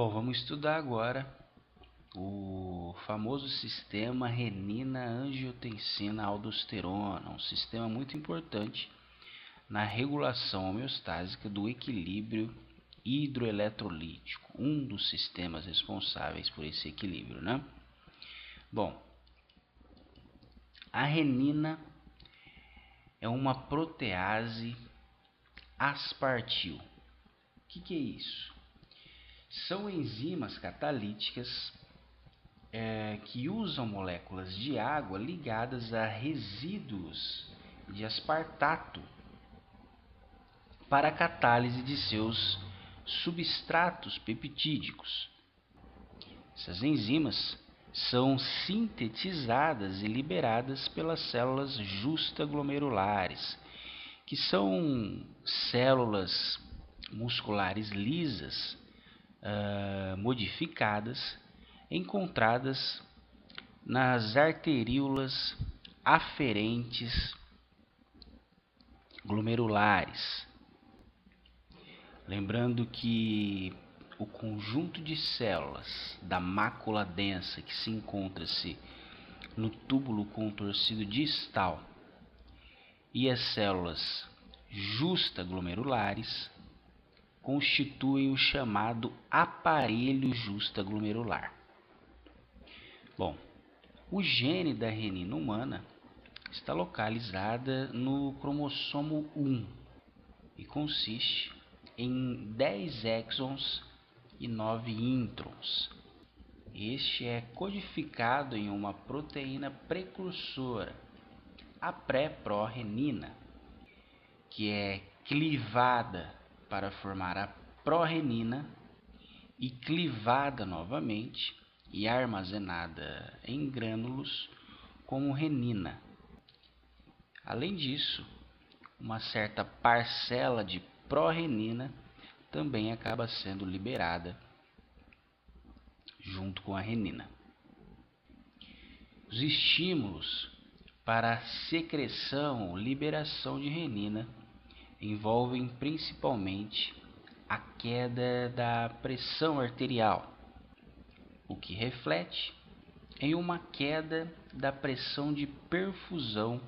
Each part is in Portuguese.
Bom, vamos estudar agora o famoso sistema renina-angiotensina-aldosterona, um sistema muito importante na regulação homeostásica do equilíbrio hidroeletrolítico, um dos sistemas responsáveis por esse equilíbrio, né? Bom, a renina é uma protease aspartil. O que é isso? São enzimas catalíticas que usam moléculas de água ligadas a resíduos de aspartato para a catálise de seus substratos peptídicos. Essas enzimas são sintetizadas e liberadas pelas células justaglomerulares, que são células musculares lisas modificadas, encontradas nas arteríolas aferentes glomerulares. Lembrando que o conjunto de células da mácula densa que se encontra-se no túbulo contorcido distal e as células justaglomerulares constituem o chamado aparelho justaglomerular. Bom, o gene da renina humana está localizada no cromossomo 1 e consiste em 10 exons e 9 introns. Este é codificado em uma proteína precursora, a pré-prorenina, que é clivada para formar a prorenina e clivada novamente e armazenada em grânulos como renina. Além disso, uma certa parcela de prorenina também acaba sendo liberada junto com a renina. Os estímulos para a secreção ou liberação de renina envolvem principalmente a queda da pressão arterial, o que reflete em uma queda da pressão de perfusão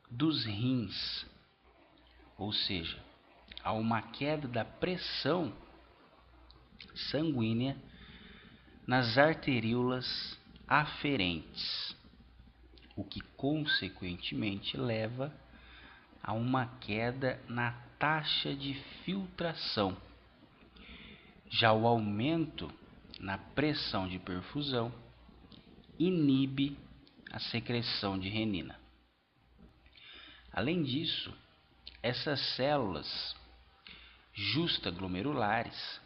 dos rins, ou seja, há uma queda da pressão sanguínea nas arteríolas aferentes, o que consequentemente leva a uma queda na taxa de filtração. Já o aumento na pressão de perfusão inibe a secreção de renina. Além disso, essas células justaglomerulares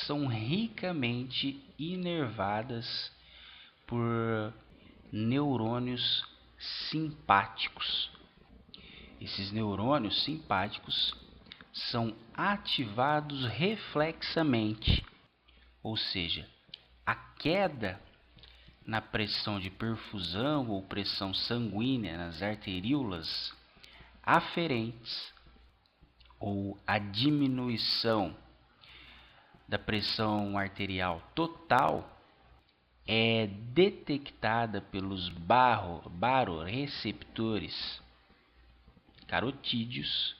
são ricamente inervadas por neurônios simpáticos. Esses neurônios simpáticos são ativados reflexamente, ou seja, a queda na pressão de perfusão ou pressão sanguínea nas arteríolas aferentes ou a diminuição da pressão arterial total é detectada pelos baroreceptores carotídeos,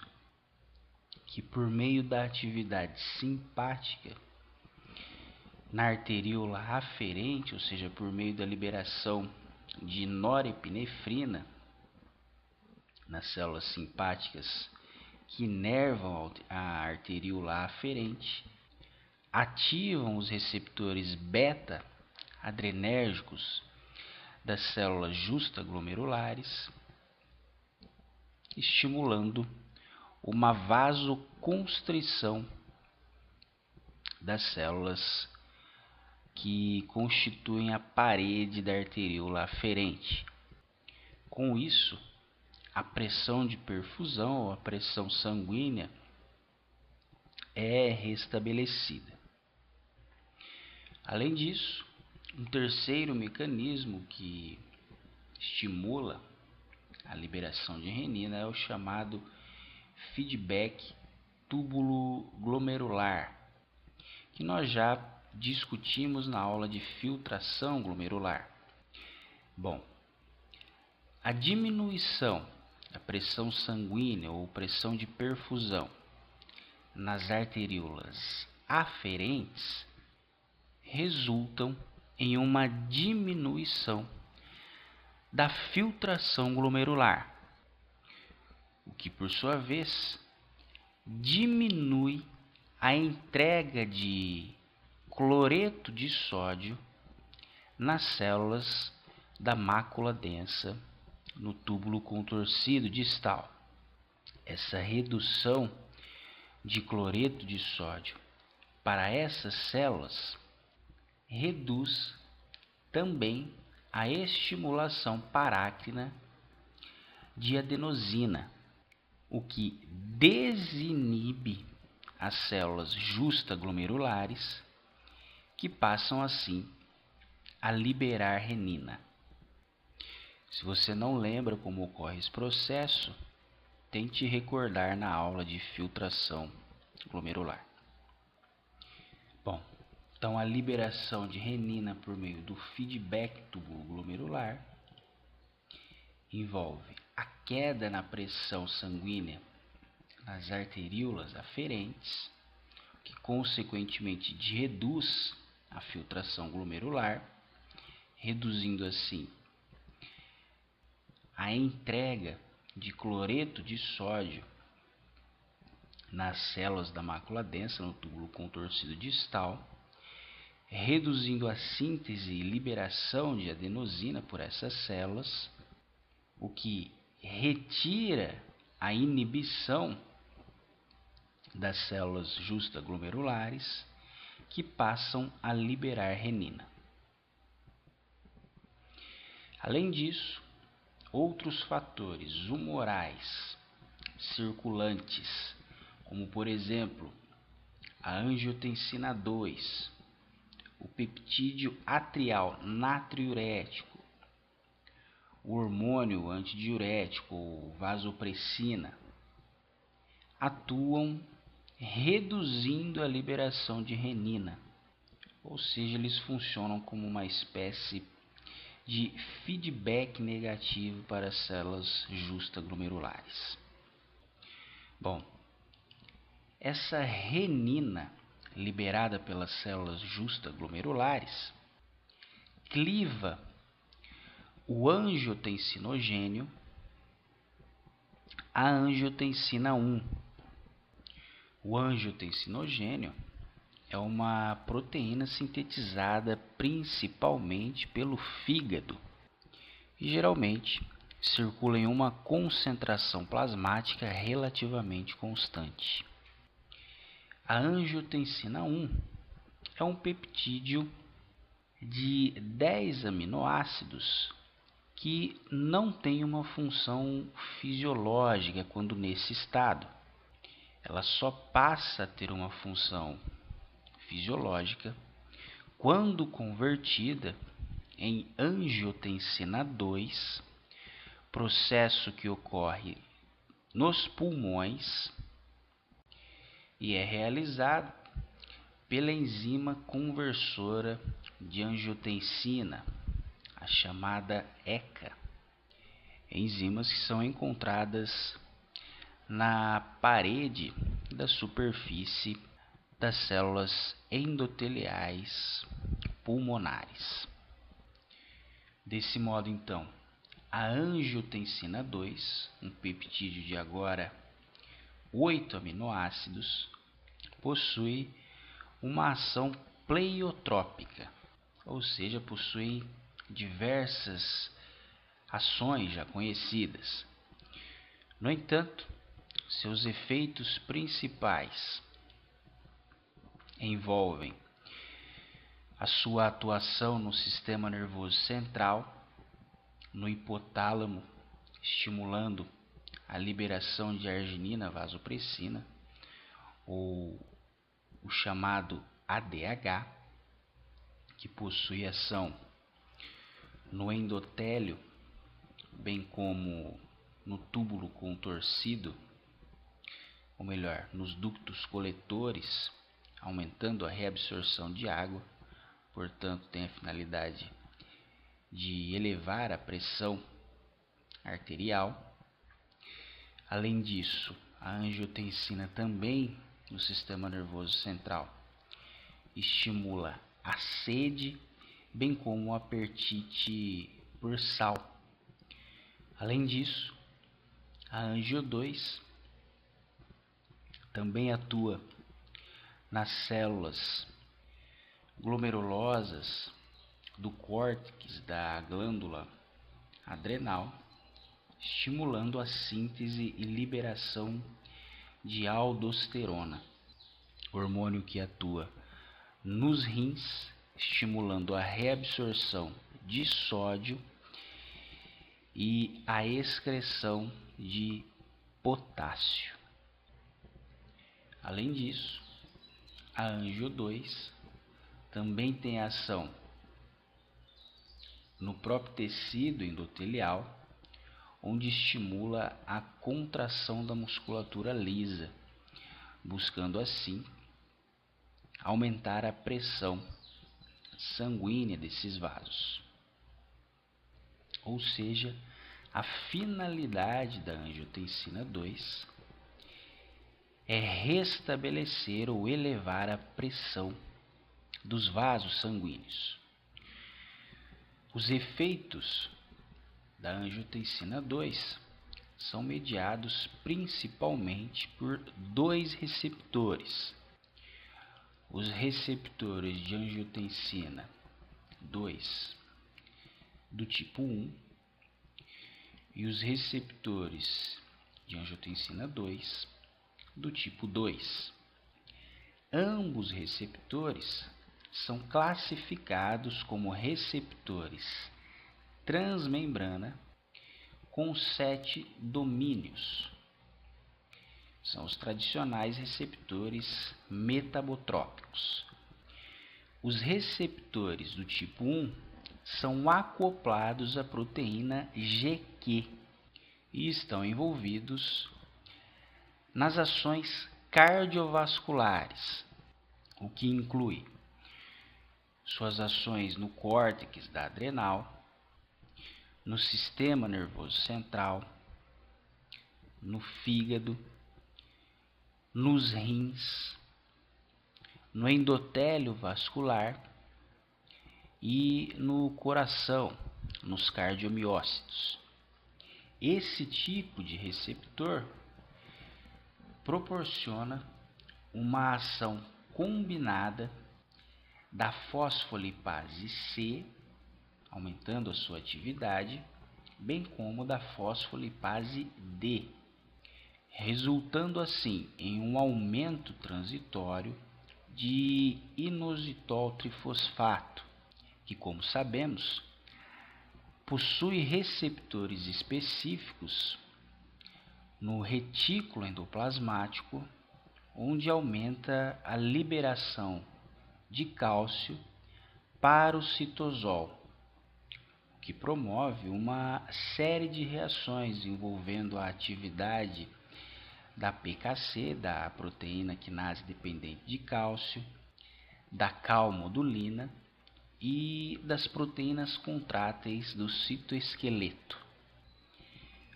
que por meio da atividade simpática na arteríola aferente, ou seja, por meio da liberação de norepinefrina nas células simpáticas que inervam a arteríola aferente, ativam os receptores beta-adrenérgicos das células justaglomerulares, estimulando uma vasoconstrição das células que constituem a parede da arteríola aferente. Com isso, a pressão de perfusão ou a pressão sanguínea é restabelecida. Além disso, um terceiro mecanismo que estimula a liberação de renina é o chamado feedback túbulo glomerular, que nós já discutimos na aula de filtração glomerular. Bom, a diminuição da pressão sanguínea ou pressão de perfusão nas arteríolas aferentes resultam em uma diminuição da filtração glomerular, o que por sua vez diminui a entrega de cloreto de sódio nas células da mácula densa no túbulo contorcido distal. Essa redução de cloreto de sódio para essas células reduz também a estimulação parácrina de adenosina, o que desinibe as células justaglomerulares, que passam assim a liberar renina. Se você não lembra como ocorre esse processo, tente recordar na aula de filtração glomerular. Bom, então a liberação de renina por meio do feedback túbulo glomerular envolve a queda na pressão sanguínea nas arteríolas aferentes, que consequentemente reduz a filtração glomerular, reduzindo assim a entrega de cloreto de sódio nas células da mácula densa no túbulo contorcido distal, reduzindo a síntese e liberação de adenosina por essas células, o que retira a inibição das células justaglomerulares, que passam a liberar renina. Além disso, outros fatores humorais circulantes, como por exemplo a angiotensina 2, o peptídeo atrial natriurético, o hormônio antidiurético ou vasopressina, atuam reduzindo a liberação de renina, ou seja, eles funcionam como uma espécie de feedback negativo para as células justaglomerulares. Bom, essa renina liberada pelas células justaglomerulares cliva o angiotensinogênio à angiotensina 1. O angiotensinogênio é uma proteína sintetizada principalmente pelo fígado e geralmente circula em uma concentração plasmática relativamente constante. A angiotensina 1 é um peptídeo de 10 aminoácidos que não tem uma função fisiológica quando nesse estado. Ela só passa a ter uma função fisiológica quando convertida em angiotensina 2, processo que ocorre nos pulmões e é realizado pela enzima conversora de angiotensina, a chamada ECA. Enzimas que são encontradas na parede da superfície das células endoteliais pulmonares. Desse modo, então, a angiotensina 2, um peptídeo de agora 8 aminoácidos, possui uma ação pleiotrópica, ou seja, possui diversas ações já conhecidas. No entanto, seus efeitos principais envolvem a sua atuação no sistema nervoso central, no hipotálamo, estimulando a liberação de arginina vasopressina, ou o chamado ADH, que possui ação no endotélio, bem como no túbulo contorcido, ou melhor, nos ductos coletores, aumentando a reabsorção de água, portanto tem a finalidade de elevar a pressão arterial. Além disso, a angiotensina também no sistema nervoso central estimula a sede, bem como o apetite por sal. Além disso, a angio 2 também atua nas células glomerulosas do córtex da glândula adrenal, estimulando a síntese e liberação de aldosterona, hormônio que atua nos rins, estimulando a reabsorção de sódio e a excreção de potássio. Além disso, a angio 2 também tem ação no próprio tecido endotelial, onde estimula a contração da musculatura lisa, buscando assim aumentar a pressão sanguínea desses vasos. Ou seja, a finalidade da angiotensina 2 é restabelecer ou elevar a pressão dos vasos sanguíneos. Os efeitos da angiotensina 2 são mediados principalmente por dois receptores. Os receptores de angiotensina 2 do tipo 1 e os receptores de angiotensina 2 do tipo 2. Ambos receptores são classificados como receptores transmembrana com 7 domínios. São os tradicionais receptores metabotrópicos. Os receptores do tipo 1 são acoplados à proteína GQ e estão envolvidos nas ações cardiovasculares, o que inclui suas ações no córtex da adrenal, no sistema nervoso central, no fígado, nos rins, no endotélio vascular e no coração, nos cardiomiócitos. Esse tipo de receptor proporciona uma ação combinada da fosfolipase C, aumentando a sua atividade, bem como da fosfolipase D, resultando assim em um aumento transitório de inositol trifosfato, que, como sabemos, possui receptores específicos no retículo endoplasmático, onde aumenta a liberação de cálcio para o citosol, que promove uma série de reações envolvendo a atividade da PKC, da proteína quinase dependente de cálcio, da calmodulina e das proteínas contráteis do citoesqueleto.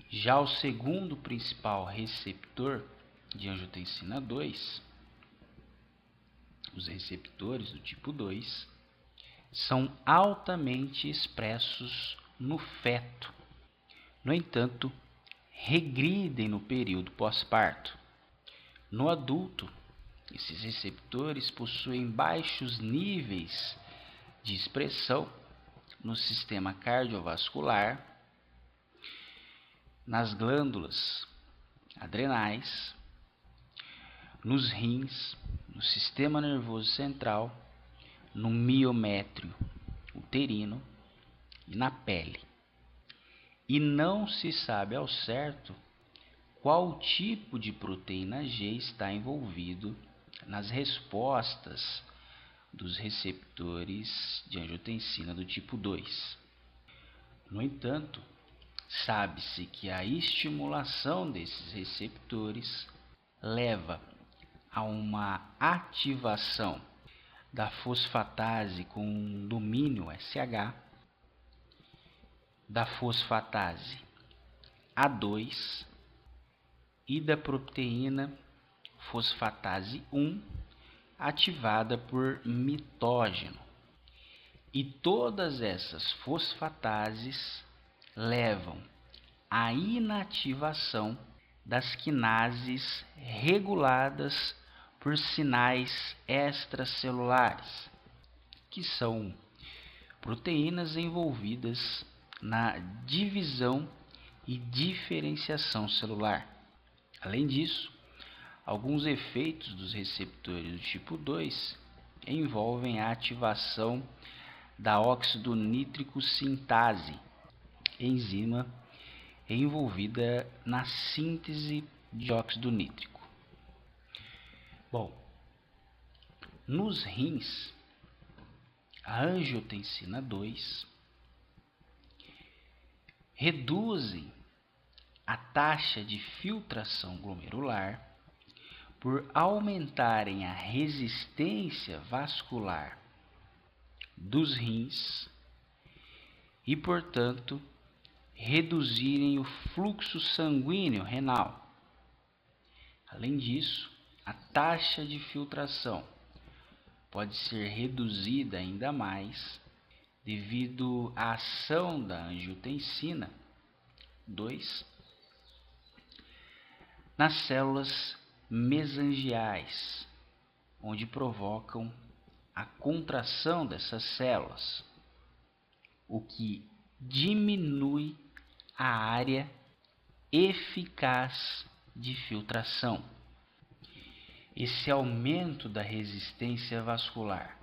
Já o segundo principal receptor de angiotensina 2, os receptores do tipo 2, são altamente expressos no feto. No entanto, regridem no período pós-parto. No adulto, esses receptores possuem baixos níveis de expressão no sistema cardiovascular, nas glândulas adrenais, nos rins, no sistema nervoso central, no miométrio uterino e na pele. E não se sabe ao certo qual tipo de proteína G está envolvido nas respostas dos receptores de angiotensina do tipo 2. No entanto, sabe-se que a estimulação desses receptores leva a uma ativação da fosfatase com domínio SH, da fosfatase A2 e da proteína fosfatase 1 ativada por mitógeno. E todas essas fosfatases levam à inativação das quinases reguladas por sinais extracelulares, que são proteínas envolvidas na divisão e diferenciação celular. Além disso, alguns efeitos dos receptores do tipo 2 envolvem a ativação da óxido nítrico sintase, enzima envolvida na síntese de óxido nítrico. Bom, nos rins, a angiotensina 2 reduzem a taxa de filtração glomerular por aumentarem a resistência vascular dos rins e, portanto, reduzirem o fluxo sanguíneo renal. Além disso, a taxa de filtração pode ser reduzida ainda mais devido à ação da angiotensina 2 nas células mesangiais, onde provocam a contração dessas células, o que diminui a área eficaz de filtração. Esse aumento da resistência vascular,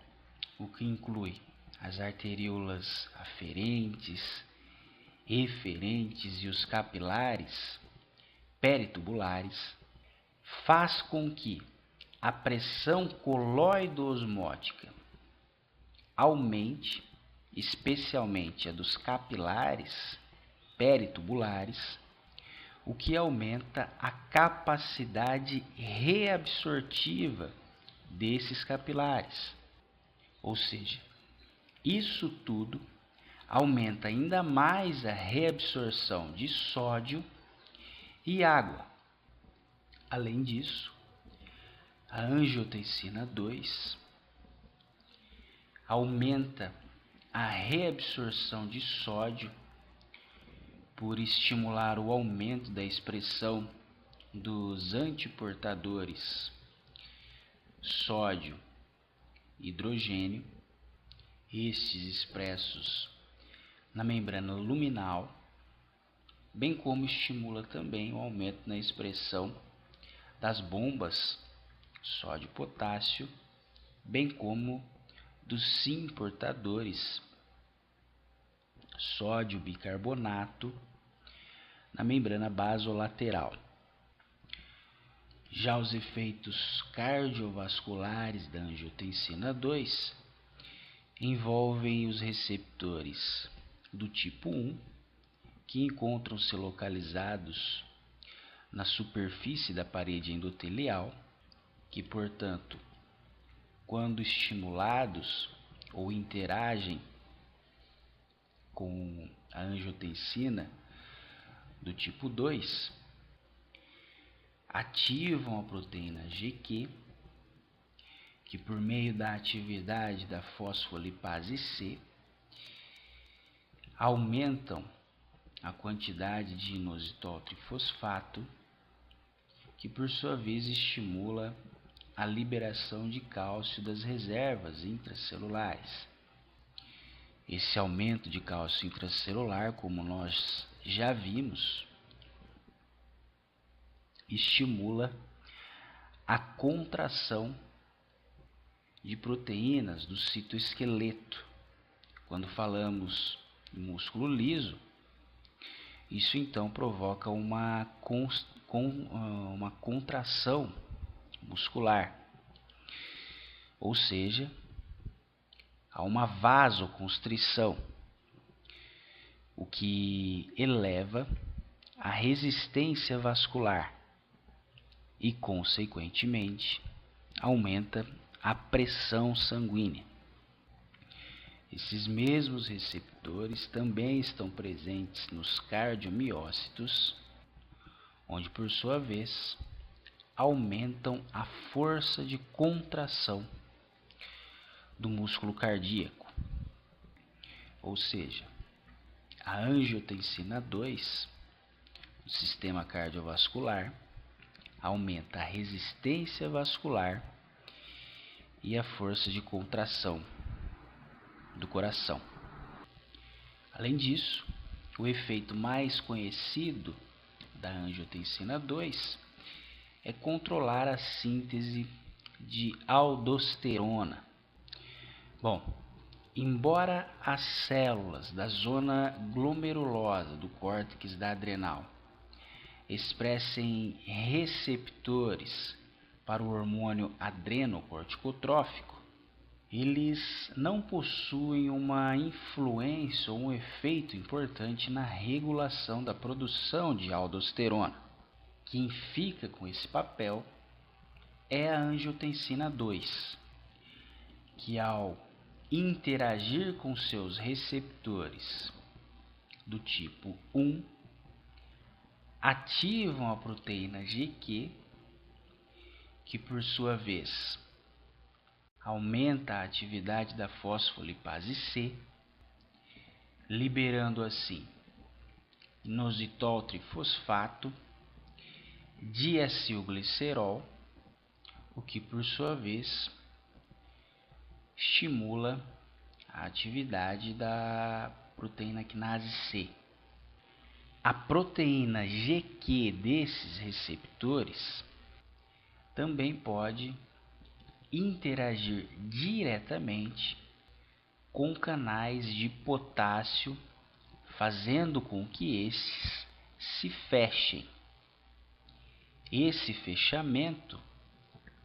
o que inclui as arteríolas aferentes, eferentes e os capilares peritubulares, faz com que a pressão coloide-osmótica aumente, especialmente a dos capilares peritubulares, o que aumenta a capacidade reabsortiva desses capilares. Ou seja, isso tudo aumenta ainda mais a reabsorção de sódio e água. Além disso, a angiotensina 2 aumenta a reabsorção de sódio por estimular o aumento da expressão dos antiportadores sódio e hidrogênio, estes expressos na membrana luminal, bem como estimula também o aumento na expressão das bombas sódio e potássio, bem como dos sim portadores sódio bicarbonato na membrana basolateral. Já os efeitos cardiovasculares da angiotensina 2 envolvem os receptores do tipo 1, que encontram-se localizados na superfície da parede endotelial, que, portanto, quando estimulados ou interagem com a angiotensina do tipo 2, ativam a proteína GQ, que por meio da atividade da fosfolipase C, aumentam a quantidade de inositol trifosfato, que por sua vez estimula a liberação de cálcio das reservas intracelulares. Esse aumento de cálcio intracelular, como nós já vimos, estimula a contração de proteínas do citoesqueleto. Quando falamos em músculo liso, isso então provoca uma contração muscular, ou seja, há uma vasoconstrição, o que eleva a resistência vascular e, consequentemente, aumenta a pressão sanguínea. Esses mesmos receptores também estão presentes nos cardiomiócitos, onde, por sua vez, aumentam a força de contração do músculo cardíaco. Ou seja, a angiotensina 2, no sistema cardiovascular, aumenta a resistência vascular e a força de contração do coração. Além disso, o efeito mais conhecido da angiotensina 2 é controlar a síntese de aldosterona. Bom, embora as células da zona glomerulosa do córtex da adrenal expressem receptores para o hormônio adrenocorticotrófico, eles não possuem uma influência ou um efeito importante na regulação da produção de aldosterona. Quem fica com esse papel é a angiotensina 2, que ao interagir com seus receptores do tipo 1, ativam a proteína GQ, que por sua vez aumenta a atividade da fosfolipase C, liberando assim inositol trifosfato, diacilglicerol, o que por sua vez estimula a atividade da proteína quinase C. A proteína GQ desses receptores também pode interagir diretamente com canais de potássio, fazendo com que esses se fechem. Esse fechamento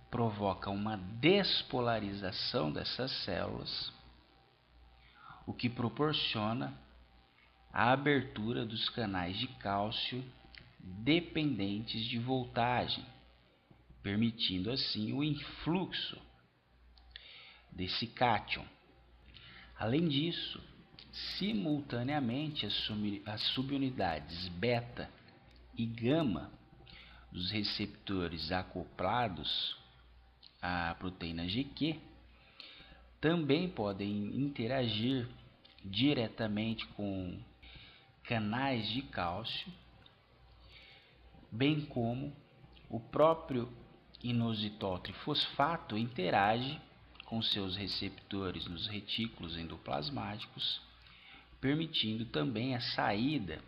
provoca uma despolarização dessas células, o que proporciona a abertura dos canais de cálcio dependentes de voltagem, permitindo assim o influxo desse cátion. Além disso, simultaneamente as subunidades beta e gama dos receptores acoplados à proteína GQ também podem interagir diretamente com canais de cálcio, bem como o próprio inositol trifosfato interage com seus receptores nos retículos endoplasmáticos, permitindo também a saída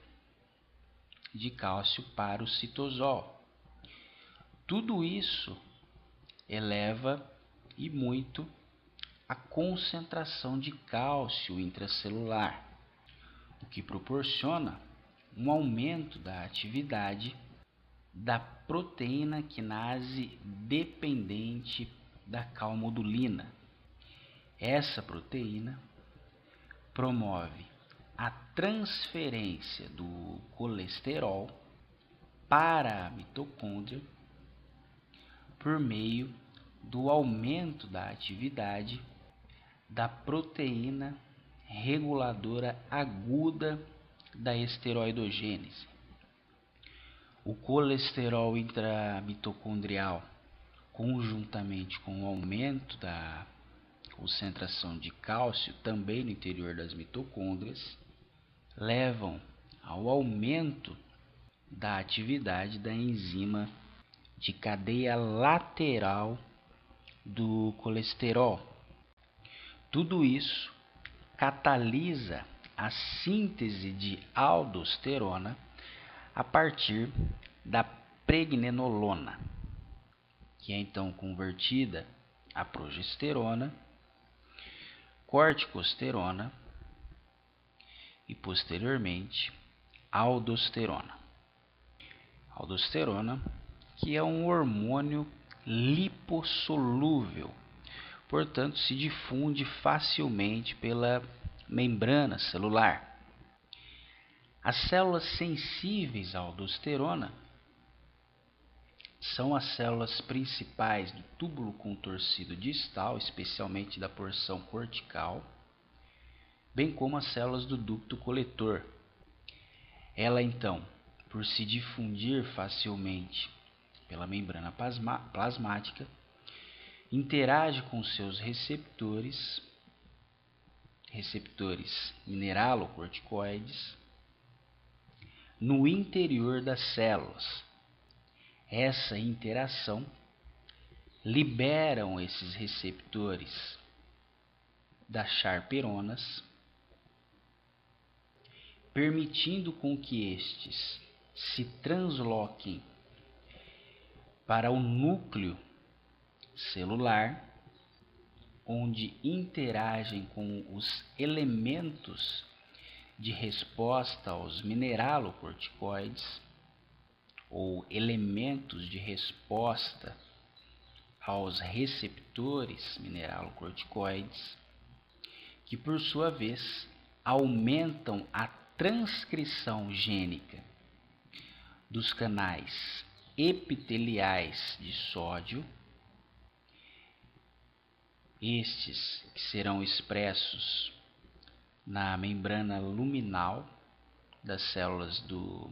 de cálcio para o citosol. Tudo isso eleva e muito a concentração de cálcio intracelular, o que proporciona um aumento da atividade da proteína quinase dependente da calmodulina. Essa proteína promove a transferência do colesterol para a mitocôndria por meio do aumento da atividade da proteína reguladora aguda da esteroidogênese. O colesterol intramitocondrial, conjuntamente com o aumento da concentração de cálcio também no interior das mitocôndrias, levam ao aumento da atividade da enzima de cadeia lateral do colesterol. Tudo isso catalisa a síntese de aldosterona a partir da pregnenolona, que é então convertida a progesterona, corticosterona e posteriormente aldosterona. Aldosterona, que é um hormônio lipossolúvel, portanto se difunde facilmente pela membrana celular. As células sensíveis à aldosterona são as células principais do túbulo contorcido distal, especialmente da porção cortical, bem como as células do ducto coletor. Ela, então, por se difundir facilmente pela membrana plasmática, interage com seus receptores mineralocorticoides no interior das células. Essa interação liberam esses receptores das charperonas, permitindo com que estes se transloquem para o núcleo celular, onde interagem com os elementos de resposta aos mineralocorticoides ou elementos de resposta aos receptores mineralocorticoides, que por sua vez aumentam a transcrição gênica dos canais epiteliais de sódio, estes que serão expressos na membrana luminal das células do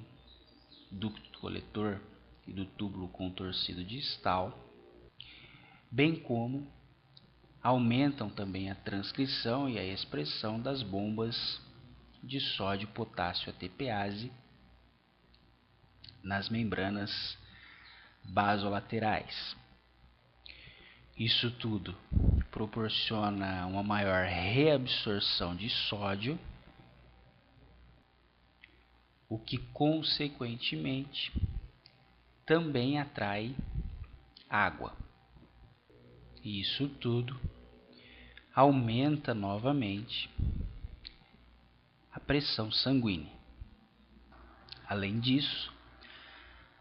ducto coletor e do túbulo contorcido distal, bem como aumentam também a transcrição e a expressão das bombas de sódio potássio ATPase nas membranas basolaterais. Isso tudo proporciona uma maior reabsorção de sódio, o que consequentemente também atrai água. E isso tudo aumenta novamente a pressão sanguínea. Além disso,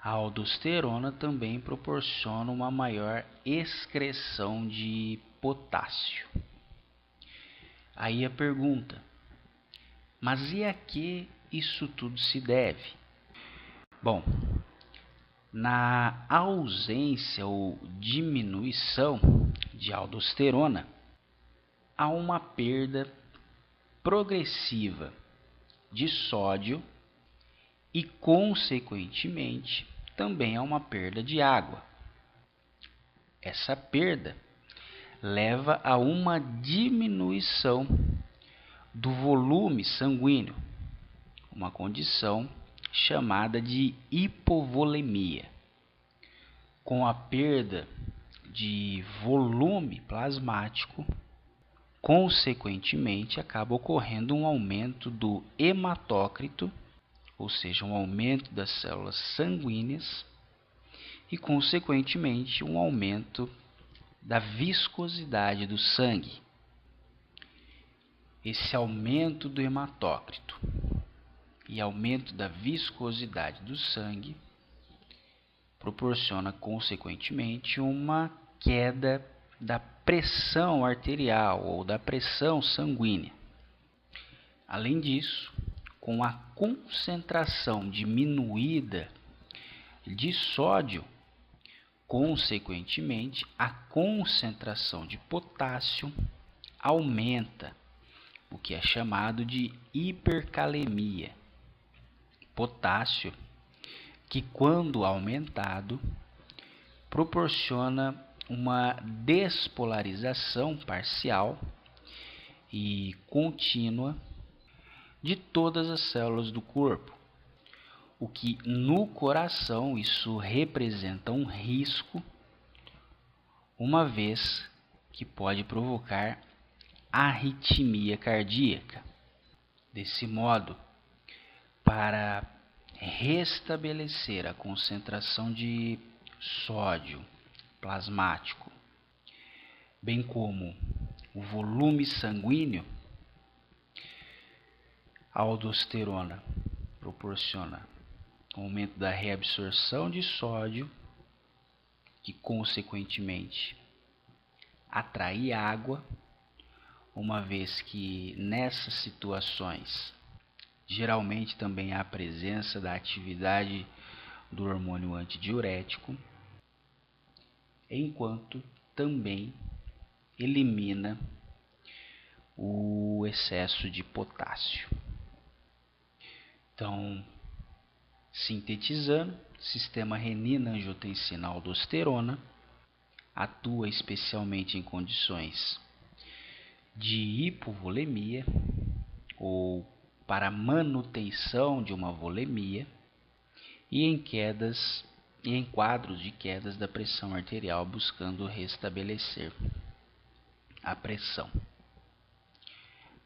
a aldosterona também proporciona uma maior excreção de potássio. Aí a pergunta: mas e a que isso tudo se deve? Bom, na ausência ou diminuição de aldosterona, há uma perda progressiva de sódio e, consequentemente, também há uma perda de água. Essa perda leva a uma diminuição do volume sanguíneo, uma condição chamada de hipovolemia. Com a perda de volume plasmático, consequentemente, acaba ocorrendo um aumento do hematócrito, ou seja, um aumento das células sanguíneas e, consequentemente, um aumento da viscosidade do sangue. Esse aumento do hematócrito e aumento da viscosidade do sangue proporciona, consequentemente, uma queda da pressão arterial ou da pressão sanguínea. Além disso, com a concentração diminuída de sódio, consequentemente, a concentração de potássio aumenta, o que é chamado de hipercalemia. Potássio que, quando aumentado, proporciona uma despolarização parcial e contínua de todas as células do corpo, o que no coração isso representa um risco, uma vez que pode provocar arritmia cardíaca. Desse modo, para restabelecer a concentração de sódio plasmático, bem como o volume sanguíneo, a aldosterona proporciona um aumento da reabsorção de sódio, que consequentemente atrai água, uma vez que nessas situações geralmente também há a presença da atividade do hormônio antidiurético, enquanto também elimina o excesso de potássio. Então, sintetizando, sistema renina-angiotensina-aldosterona atua especialmente em condições de hipovolemia ou para manutenção de uma volemia e em quadros de quedas da pressão arterial, buscando restabelecer a pressão.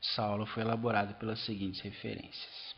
Essa aula foi elaborada pelas seguintes referências: